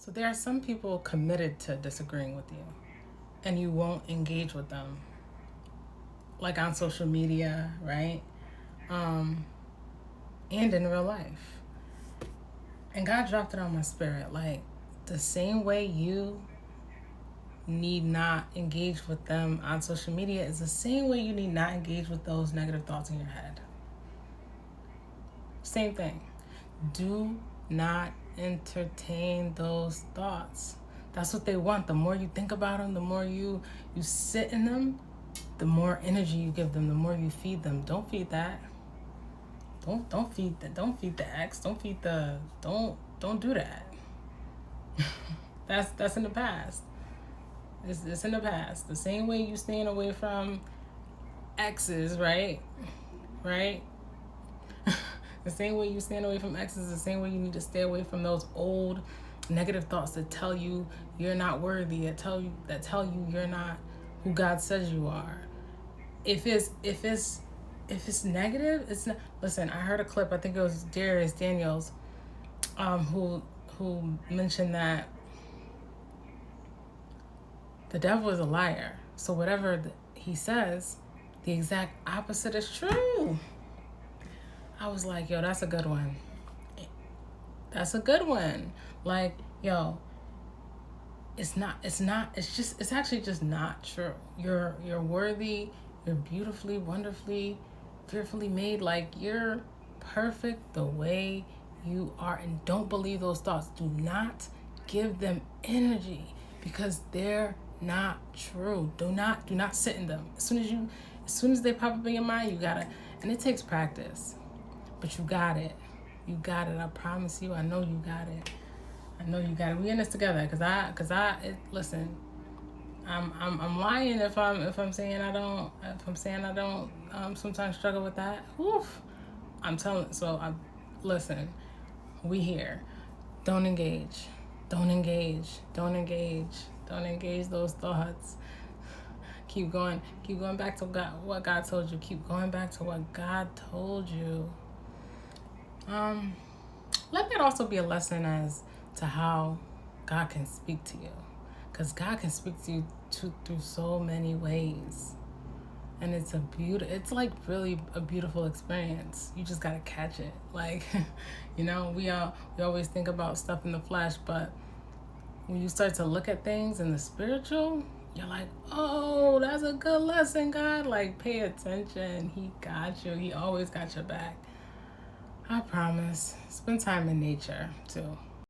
So there are some people committed to disagreeing with you, and you won't engage with them, like on social media, right? Um, and in real life. And God dropped it on my spirit. Like, the same way you need not engage with them on social media is the same way you need not engage with those negative thoughts in your head. Same thing. Do not entertain those thoughts. That's what they want. The more you think about them, the more you sit in them, the more energy you give them, the more you feed them. Don't feed that. Don't feed the ex. Don't feed the don't do that. That's in the past. It's in the past. The same way you staying away from exes, right? Right? The same way you stand away from exes, the same way you need to stay away from those old negative thoughts that tell you you're not worthy, that tell you you're not who God says you are. If it's negative, it's not. Listen, I heard a clip. I think it was Darius Daniels, who mentioned that the devil is a liar. So whatever he says, the exact opposite is true. I was like, yo, that's a good one. That's a good one. Like, yo, it's actually just not true. You're worthy, you're beautifully, wonderfully, fearfully made. Like, you're perfect the way you are. And don't believe those thoughts. Do not give them energy, because they're not true. Do not sit in them. As soon as they pop up in your mind, you gotta, and it takes practice. But you got it. You got it. I promise you. I know you got it. I know you got it. We in this together. Listen. I'm lying if I'm saying I don't. If I'm saying I don't. Sometimes struggle with that. Oof. I'm telling. Listen. We here. Don't engage. Don't engage. Don't engage. Don't engage those thoughts. Keep going back to God, what God told you. Keep going back to what God told you. Let that also be a lesson as to how God can speak to you, because God can speak to you through so many ways, and it's like really a beautiful experience. You just gotta catch it. Like, we always think about stuff in the flesh, but when you start to look at things in the spiritual, you're like, oh, that's a good lesson, God. Like, pay attention. He got you. He always got your back. I promise. Spend time in nature, too.